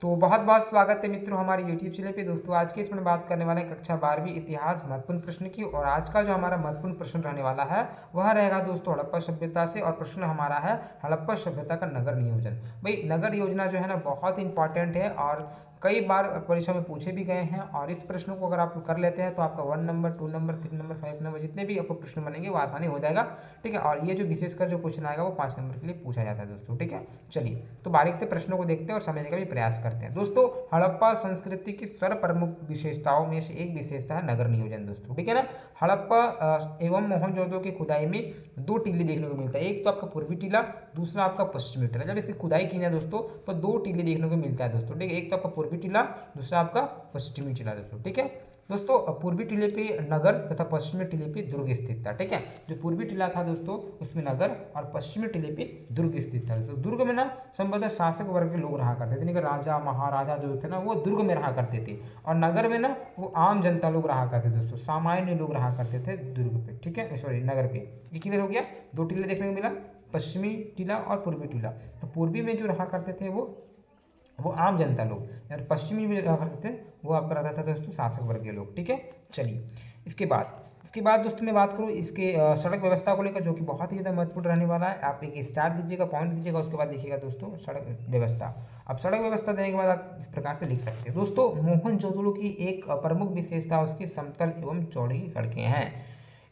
तो बहुत बहुत स्वागत है मित्रों हमारे यूट्यूब चैनल पे। दोस्तों आज के इसमें बात करने वाले हैं कक्षा 12वीं इतिहास महत्वपूर्ण प्रश्न की। और आज का जो हमारा महत्वपूर्ण प्रश्न रहने वाला है वह रहेगा दोस्तों हड़प्पा सभ्यता से। और प्रश्न हमारा है हड़प्पा सभ्यता का नगर नियोजन। भाई नगर योजना जो है ना बहुत इंपॉर्टेंट है और कई बार परीक्षा में पूछे भी गए हैं। और इस प्रश्न को अगर आप कर लेते हैं तो आपका 1 नंबर 2 नंबर 3 नंबर 5 नंबर जितने भी आपको प्रश्न बनेंगे वो आसानी हो जाएगा। ठीक है, और ये जो विशेषकर जो क्वेश्चन आएगा वो 5 नंबर के लिए पूछा जाता है दोस्तों। ठीक है, चलिए तो बारीक से प्रश्नों को देखते हैं और समझने का भी प्रयास करते हैं। दोस्तों हड़प्पा संस्कृति की सर्व प्रमुख विशेषताओं में से एक विशेषता है नगर नियोजन दोस्तों। ठीक है ना, हड़प्पा एवं मोहनजोदड़ो की खुदाई में दो टीले देखने को मिलता है। एक तो आपका पूर्वी टीला, दूसरा आपका पश्चिमी टीला। जब इसकी खुदाई की है दोस्तों तो दो टीले देखने को मिलता है दोस्तों। ठीक है, एक तो आपका पूर्वी टीला, दूसरा आपका पश्चिमी टीला दोस्तों। ठीक है दोस्तों, पूर्वी टीले पे नगर तथा पश्चिमी टीले पे दुर्ग स्थित था। ठीक है, जो पूर्वी टीला था दोस्तों उसमें नगर और पश्चिमी टीले पे दुर्ग स्थित था दोस्तों। दुर्ग में ना संभवतः शासक वर्ग के लोग रहा करते थे, यानी कि राजा महाराजा जो थे ना वो दुर्ग में रहा करते थे। और नगर में ना वो आम जनता लोग रहा करते थे दोस्तों, सामान्य लोग रहा करते थे दुर्ग पे। ठीक है, सॉरी नगर पे। ये क्लियर हो गया, दो टीले देखने को मिला, पश्चिमी टीला और पूर्वी टीला। तो पूर्वी में जो रहा करते थे वो आम जनता लोग, और पश्चिमी में रहा करते थे वो आपका रहता था दोस्तों शासक वर्गीय लोग। ठीक है, चलिए इसके बाद दोस्तों मैं बात करूँ इसके सड़क व्यवस्था को लेकर, जो कि बहुत ही ज़्यादा महत्वपूर्ण रहने वाला है। आप एक स्टार दीजिएगा, पॉइंट दीजिएगा, उसके बाद देखिएगा दोस्तों सड़क व्यवस्था। अब सड़क व्यवस्था देने के बाद आप इस प्रकार से लिख सकते हैं दोस्तों, मोहनजोदड़ो की एक प्रमुख विशेषता उसकी समतल एवं चौड़ी सड़कें हैं।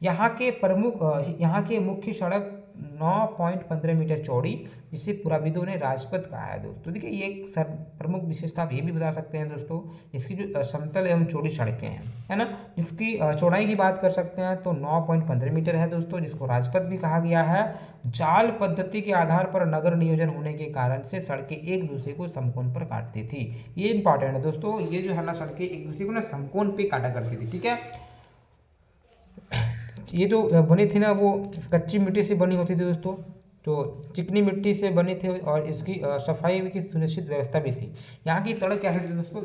यहाँ के मुख्य सड़क 9.15 मीटर चौड़ी, जिसे पुराविदों ने राजपथ कहा है दोस्तों। देखिए ये एक प्रमुख विशेषता आप ये भी बता सकते हैं दोस्तों, इसकी जो समतल एवं चौड़ी सड़कें हैं, है ना। इसकी चौड़ाई की बात कर सकते हैं तो 9.15 मीटर है दोस्तों, जिसको राजपथ भी कहा गया है। जाल पद्धति के आधार पर नगर नियोजन होने के कारण से सड़कें एक दूसरे को समकोण पर काटती थी। ये इंपॉर्टेंट है दोस्तों, ये जो है ना सड़कें एक दूसरे को ना समकोण पे काटा करती थी। ठीक है, ये जो बनी थी ना वो कच्ची मिट्टी से बनी होती थी दोस्तों, तो चिकनी मिट्टी से बनी थी। और इसकी सफाई की सुनिश्चित व्यवस्था भी थी। यहाँ की सड़क क्या है दोस्तों,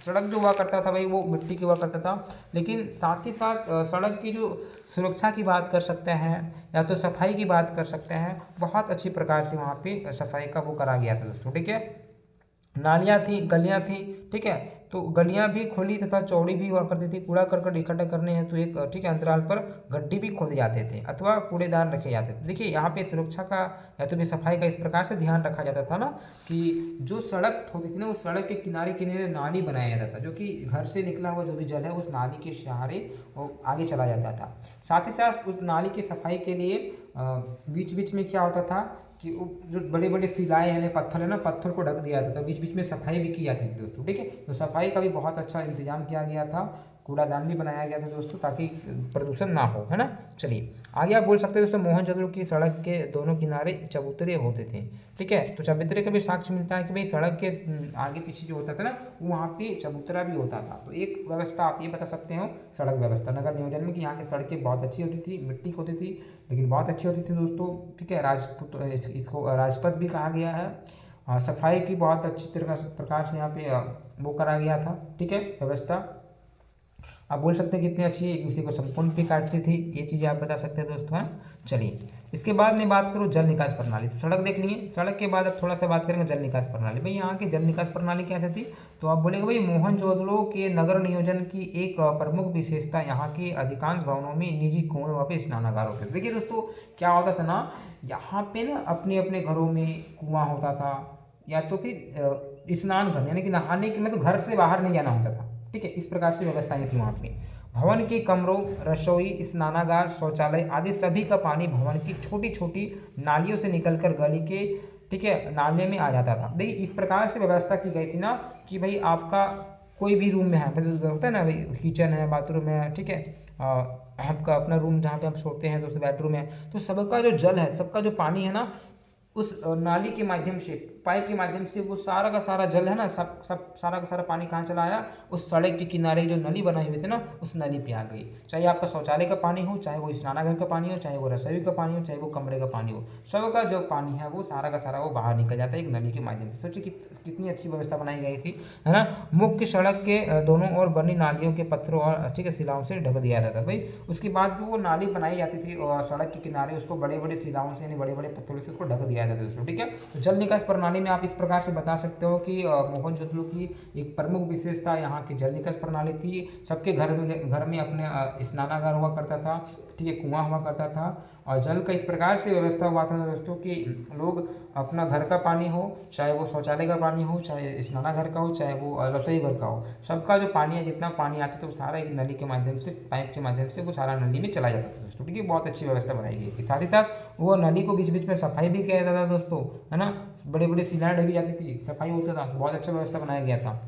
सड़क जो हुआ करता था भाई वो मिट्टी की हुआ करता था, लेकिन साथ ही साथ सड़क की जो सुरक्षा की बात कर सकते हैं या तो सफाई की बात कर सकते हैं, बहुत अच्छी प्रकार से वहाँ पे सफाई का वो करा गया था दोस्तों। ठीक है, नालियाँ थी, गलियाँ थी। ठीक है, तो गलियाँ भी खुली तथा चौड़ी भी हुआ करती थी। कूड़ा करकट इकट्ठा करने हैं तो एक ठीक है अंतराल पर गड्ढे भी खोदे जाते थे अथवा कूड़ेदान रखे जाते थे। देखिए यहाँ पे सुरक्षा का या तो भी सफाई का इस प्रकार से ध्यान रखा जाता था ना कि जो सड़क होती थी ना उस सड़क के किनारे किनारे नाली बनाया जाता था, जो कि घर से निकला हुआ जो भी जल है उस नाली के सहारे वो आगे चला जाता था। साथ ही साथ उस नाली की सफाई के लिए बीच बीच में क्या होता था कि जो बड़े बड़े शिलाएँ हैं पत्थर है ना, पत्थर को ढक दिया जाता था, बीच बीच में सफाई भी की जाती थी दोस्तों। ठीक है, तो सफाई का भी बहुत अच्छा इंतजाम किया गया था, कूड़ादान भी बनाया गया था दोस्तों ताकि प्रदूषण ना हो, है ना। चलिए आगे आप बोल सकते हैं दोस्तों, मोहनजोदड़ो की सड़क के दोनों किनारे चबूतरे होते थे। ठीक है, तो चबूतरे का भी साक्ष्य मिलता है कि भाई सड़क के आगे पीछे जो होता था ना वहाँ पे चबूतरा भी होता था। तो एक व्यवस्था आप ये बता सकते हो सड़क व्यवस्था नगर नियोजन में कि यहाँ की सड़कें बहुत अच्छी होती थी, मिट्टी की होती थी लेकिन बहुत अच्छी होती थी दोस्तों। ठीक है, इसको राजपथ भी कहा गया है। सफाई की बहुत अच्छी प्रकार से यहाँ पे वो करा गया था। ठीक है, व्यवस्था आप बोल सकते हैं कितनी अच्छी है, एक दूसरे को समकोण पे काटती थी, ये चीज़ें आप बता सकते हैं दोस्तों। हैं, चलिए इसके बाद मैं बात करूँ जल निकास प्रणाली। तो सड़क देख लिए, सड़क के बाद अब थोड़ा सा बात करेंगे जल निकास प्रणाली। भाई यहाँ की जल निकास प्रणाली कैसे थी, तो आप बोलेंगे भाई मोहनजोदड़ो के नगर नियोजन की एक प्रमुख विशेषता यहाँ के अधिकांश भवनों में निजी कुएं वहाँ पे स्नानागार होते थे। देखिए दोस्तों क्या होता था ना, यहाँ पे ना अपने अपने घरों में कुआं होता था, या तो फिर स्नान करने यानी कि नहाने के मतलब घर से बाहर नहीं जाना होता था। ठीक है, इस प्रकार से व्यवस्थाएं थी वहाँ पे। भवन के कमरों, रसोई, स्नानागार, शौचालय आदि सभी का पानी भवन की छोटी छोटी नालियों से निकलकर गली के ठीक है नाले में आ जाता था। देखिए इस प्रकार से व्यवस्था की गई थी ना कि भाई आपका कोई भी रूम में है, होता है ना भाई किचन है, बाथरूम है, ठीक है, आपका अपना रूम जहाँ पे आप सोते हैं दोस्तों बेडरूम है, तो सबका जो जल है, सबका जो पानी है ना उस नाली के माध्यम से, पाइप के माध्यम से वो सारा का सारा जल है ना सब सारा का सारा पानी कहाँ चला आया, उस सड़क के किनारे जो नली बनाई हुई थी ना उस नली पे आ गई। चाहे आपका शौचालय का पानी हो, चाहे वो स्नानागार का पानी हो, चाहे वो रसोई का पानी हो, चाहे वो कमरे का पानी हो, सबका जो पानी है वो सारा का सारा वो बाहर निकल जाता है एक नली के माध्यम से। सोचिए कितनी अच्छी व्यवस्था बनाई गई थी, है ना। मुख्य सड़क के दोनों ओर बनी नालियों के पत्थरों और ठीक है शिलाओं से ढक दिया जाता था। भाई उसके बाद जो वो नाली बनाई जाती थी और सड़क के किनारे उसको बड़े बड़े शिलाओं से यानी बड़े बड़े पत्थरों से उसको ढक दिया जाता था दोस्तों। ठीक है, तो जल निकास प्रणाली प्रणाली में आप इस प्रकार से बता सकते हो कि मोहनजोदड़ो की एक प्रमुख विशेषता यहाँ की जल निकास प्रणाली थी। सबके घर में अपने स्नानागार हुआ करता था, ठीक है, कुआं हुआ करता था और जल का इस प्रकार से व्यवस्था हुआ था दोस्तों कि लोग अपना घर का पानी हो, चाहे वो शौचालय का पानी हो, चाहे स्नानाघर का हो, चाहे वो रसोई घर का हो, सबका जो पानी है, जितना पानी आता था वो सारा एक नली के माध्यम से, पाइप के माध्यम से वो सारा नली में चला जाता था दोस्तों, ठीक है। बहुत अच्छी व्यवस्था बनाई गई थी। साथ ही साथ वो नली को बीच बीच में सफाई भी किया जाता था दोस्तों, है ना, बड़े बड़े शिलाएं ढकी जाती थी, सफाई होता था, बहुत अच्छा व्यवस्था बनाया गया था।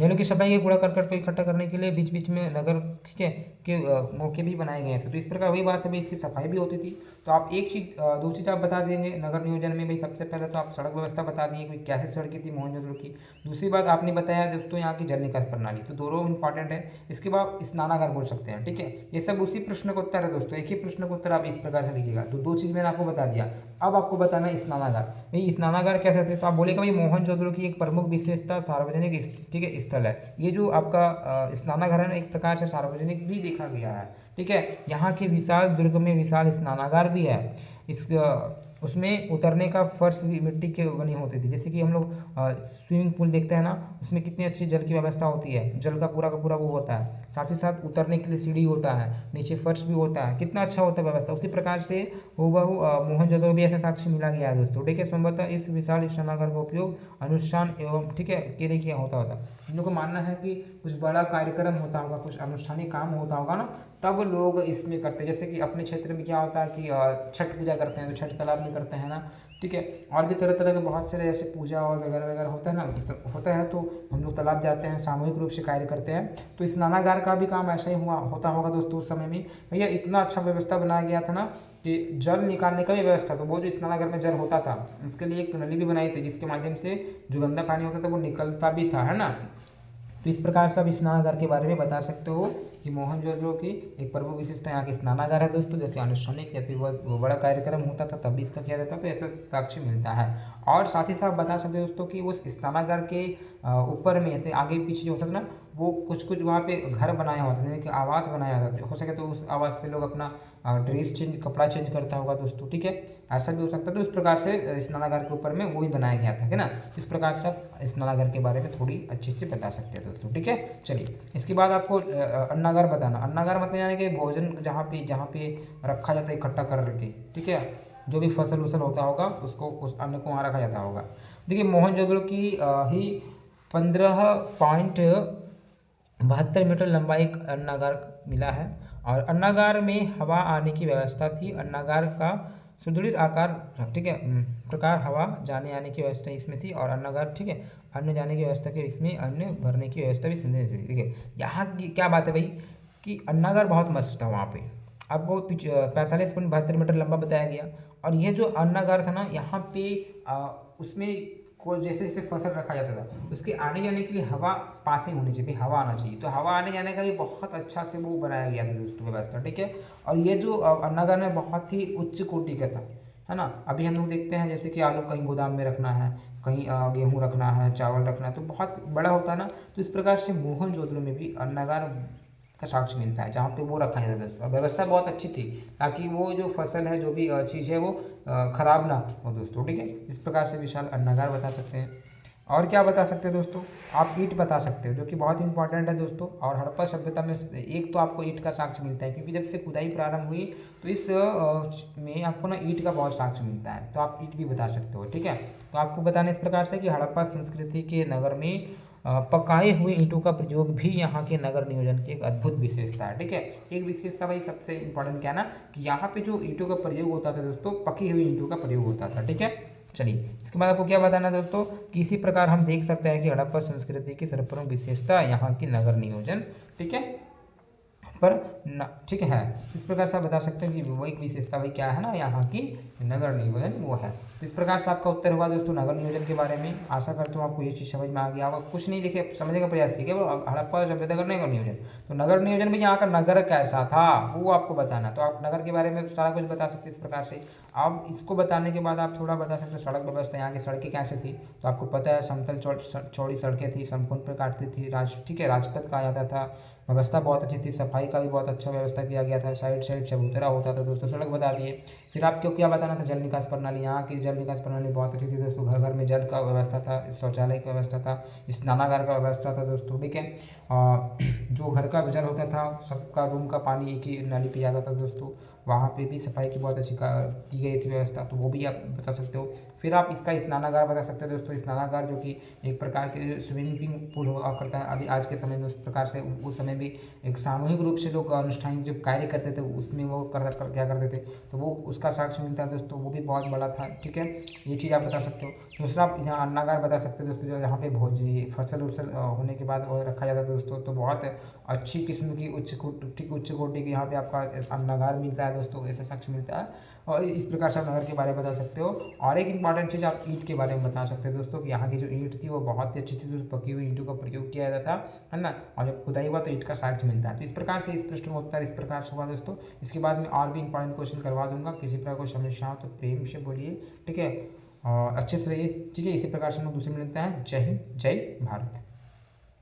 नहरों की सफाई के कूड़ा करकट को इकट्ठा करने के लिए बीच बीच में नगर, ठीक है, के मौके भी बनाए गए थे। तो इस प्रकार वही बात है भाई, इसकी सफाई भी होती थी। तो आप एक चीज़ दो चीज़ आप बता देंगे नगर नियोजन में भाई। सबसे पहले तो आप सड़क व्यवस्था बता दिए कि कैसे सड़कें थी मोहनजोदड़ो की। दूसरी बात आपने बताया दोस्तों यहाँ की जल निकास प्रणाली, तो दोनों इंपॉर्टेंट है। इसके बाद स्नानागार बोल सकते हैं, ठीक है। ये सब उसी प्रश्न का उत्तर है दोस्तों, एक ही प्रश्न का उत्तर आप इस प्रकार से लिखिएगा। तो दो चीज़ मैंने आपको बता दिया। अब आपको बताना है स्नानागार। भाई स्नानागार कैसे थे, तो आप बोलेगा भाई मोहनजोदड़ो की एक प्रमुख विशेषता सार्वजनिक, ठीक है, स्थल है। ये जो आपका स्नानागार है ना, एक प्रकार से सार्वजनिक भी देखा गया है, ठीक है। यहाँ के विशाल दुर्ग में विशाल स्नानागार भी है। इस उसमें उतरने का फर्श भी मिट्टी के बनी होती थी। जैसे कि हम लोग स्विमिंग पूल देखते हैं ना, उसमें कितनी अच्छी जल की व्यवस्था होती है, जल का पूरा वो होता है। साथ ही साथ उतरने के लिए सीढ़ी होता है, नीचे फर्श भी होता है, कितना अच्छा होता है व्यवस्था। उसी प्रकार से हूबहू मोहनजोदड़ो भी ऐसा साक्ष्य मिला गया है दोस्तों, ठीक है। संभवतः इस विशाल स्नानागार का उपयोग अनुष्ठान एवं, ठीक है, के लिए किया होता था। हम लोग को मानना है कि कुछ बड़ा कार्यक्रम होता होगा, कुछ अनुष्ठानिक काम होता होगा ना, तब लोग इसमें करते हैं। जैसे कि अपने क्षेत्र में क्या होता है कि छठ पूजा करते हैं, तो छठ तालाब में करते हैं ना, ठीक है। और भी तरह तरह के बहुत सारे ऐसे पूजा और वगैरह वगैरह होता है ना, होता है, तो हम लोग तालाब जाते हैं, सामूहिक रूप से कार्य करते हैं। तो स्नानागार का भी काम ऐसा ही होता होगा दोस्तों उस समय में। भैया इतना अच्छा व्यवस्था बनाया गया था ना कि जल निकालने का भी व्यवस्था, तो वो जो स्नानागार में जल होता था उसके लिए एक नली भी बनाई थी, जिसके माध्यम से जो गंदा पानी होता था वो निकलता भी था, है ना। तो इस प्रकार से आप स्नानागार के बारे में बता सकते हो कि मोहनजोदड़ो की एक प्रमुख विशेषता यहाँ की स्नानागार है दोस्तों, जो कि अनुष्ठानिक या फिर वो बड़ा कार्यक्रम होता था तब भी इसका किया जाता था, तो ऐसा साक्ष्य मिलता है। और साथ ही साथ बता सकते हो दोस्तों कि उस स्नानागार के ऊपर में आगे पीछे जो होता था ना, वो कुछ वहाँ पे घर बनाया हुआ था, यानी कि आवास बनाया हुआ था। हो सके तो उस आवास पे लोग अपना कपड़ा चेंज करता होगा दोस्तों, ठीक है, ऐसा भी हो सकता है। तो इस प्रकार से स्नानागार के ऊपर में वो भी बनाया गया था, है ना। इस प्रकार से आप स्नानागार के बारे में थोड़ी अच्छे से बता सकते हैं दोस्तों, ठीक है। चलिए इसके बाद आपको अन्नागार बताना। अन्नागार मतलब यानी कि भोजन जहाँ पे रखा जाता है इकट्ठा करके, ठीक है, जो भी फसल उसल होता होगा उसको, उस अन्न को वहाँ रखा जाता होगा। देखिए मोहनजोदड़ो की ही 15.72 मीटर लंबा एक अन्नागार मिला है और अन्नागार में हवा आने की व्यवस्था थी। अन्नागार का सुदृढ़ आकार, ठीक है, प्रकार हवा जाने आने की व्यवस्था इसमें थी और अन्नागार, ठीक है, अन्न जाने की व्यवस्था के इसमें अन्न भरने की व्यवस्था भी सुनिश्चित थी, ठीक है। यहाँ की क्या बात है भाई कि अन्नागार बहुत मस्त था वहाँ पे। आपको 45.72 मीटर लंबा बताया गया और यह जो अन्नागार था ना, यहाँ पे उसमें को जैसे जैसे फसल रखा जाता था उसके आने जाने के लिए हवा पासिंग होनी चाहिए, हवा आना चाहिए। तो हवा आने जाने का भी बहुत अच्छा से वो बनाया गया था दोस्तों व्यवस्था, ठीक है। और ये जो अन्नागार में बहुत ही उच्च कोटि का था, है ना। अभी हम लोग देखते हैं जैसे कि आलू कहीं गोदाम में रखना है, कहीं गेहूँ रखना है, चावल रखना है, तो बहुत बड़ा होता है ना। तो इस प्रकार से मोहनजोदड़ो में भी अन्नागार का साक्ष्य मिलता है जहाँ पे वो रखा है दोस्तों। व्यवस्था बहुत अच्छी थी ताकि वो जो फसल है, जो भी चीज़ है, वो खराब ना हो दोस्तों, ठीक है। इस प्रकार से विशाल अन्नागार बता सकते हैं। और क्या बता सकते हैं दोस्तों, आप ईंट बता सकते हो, जो कि बहुत इंपॉर्टेंट है दोस्तों। और हड़प्पा सभ्यता में एक तो आपको ईंट का साक्ष्य मिलता है, क्योंकि जब से खुदाई प्रारंभ हुई तो इस में आपको ना ईंट का बहुत साक्ष्य मिलता है, तो आप ईंट भी बता सकते हो, ठीक है। तो आपको बताना इस प्रकार से कि हड़प्पा संस्कृति के नगर में पकाए हुए ईंटों का प्रयोग भी यहाँ के नगर नियोजन की एक अद्भुत विशेषता है, ठीक है। एक विशेषता भाई सबसे इंपॉर्टेंट क्या है ना, कि यहाँ पे जो ईंटों का प्रयोग होता था दोस्तों, पकी हुई ईंटों का प्रयोग होता था, ठीक है। चलिए इसके बाद आपको क्या बताना है दोस्तों, कि इसी प्रकार हम देख सकते हैं कि हड़प्पा संस्कृति की सर्वप्रमुख विशेषता यहाँ की नगर नियोजन, ठीक है, पर ठीक है। इस प्रकार से आप बता सकते हैं कि वो एक विशेषता भाई क्या है ना, यहाँ की नगर नियोजन वो है। तो इस प्रकार से आपका उत्तर हुआ दोस्तों नगर नियोजन के बारे में। आशा करता हूँ आपको ये चीज़ समझ में आ गया होगा। कुछ नहीं देखिए, समझने का प्रयास कीजिए वो हड़प्पा सभ्यता का नगर नियोजन। तो नगर नियोजन में यहाँ का नगर कैसा था वो आपको बताना, तो आप नगर के बारे में सारा कुछ बता सकते हैं इस प्रकार से। अब इसको बताने के बाद आप थोड़ा बता सकते हो सड़क व्यवस्था, यहाँ की सड़कें कैसे थी। तो आपको पता है समतल चौड़ी सड़कें थी, समकोण पर काटती थी, ठीक है, राजपथ कहा जाता था, व्यवस्था बहुत अच्छी थी, सफाई का भी बहुत अच्छा व्यवस्था किया गया था, साइड साइड चबूतरा होता था दोस्तों, सड़क बता दिए। फिर आपको क्या बताना था, जल निकास प्रणाली। यहाँ की जल निकास प्रणाली बहुत अच्छी थी दोस्तों, घर घर में जल का व्यवस्था था, शौचालय की व्यवस्था था, स्नानागार का व्यवस्था था दोस्तों, ठीक है। जो घर का जल होता था, सबका रूम का पानी एक ही नाली पे जाता था दोस्तों, वहाँ पे भी सफाई की बहुत अच्छी की गई थी व्यवस्था, तो वो भी आप बता सकते हो। फिर आप इसका स्नानागार बता सकते हो दोस्तों, स्नानागार जो कि एक प्रकार के स्विमिंग पूल हुआ करता है अभी आज के समय में, उस प्रकार से उस समय भी एक सामूहिक रूप से लोग अनुष्ठानिक जो कार्य करते थे उसमें वो क्या करते थे, तो वो उसका साक्ष्य मिलता है दोस्तों, वो भी बहुत बड़ा था, ठीक है। ये चीज़ आप बता सकते हो। दूसरा आप यहाँ अन्नागार बता सकते हो दोस्तों, जो यहाँ पे भोज फसल उसल होने के बाद वो रखा जाता था दोस्तों, तो बहुत अच्छी किस्म की उच्च कोटि की यहाँ पे आपका अन्नागार मिलता है दोस्तों, ऐसा साक्ष्य मिलता है। और इस प्रकार से आप नगर के बारे में बता सकते हो। और एक इंपॉर्टेंट चीज़ आप ईंट के बारे में बता सकते हो दोस्तों, कि यहाँ की जो ईंट थी वो बहुत ही अच्छी थी दोस्तों, पकी हुई ईंटों का प्रयोग किया जाता था, है ना। और जब खुदाई हुआ तो ईंट का साक्ष्य मिलता है। तो इस प्रकार से इस प्रश्न का उत्तर इस प्रकार से हुआ दोस्तों। इसके बाद में और भी इंपॉर्टेंट क्वेश्चन करवा दूंगा, किसी प्रकार को समस्या हो तो प्रेम से बोलिए, ठीक है, और अच्छे से रहिए, ठीक है। इसी प्रकार से हम लोग दूसरे में मिलते हैं। जय हिंद, जय भारत।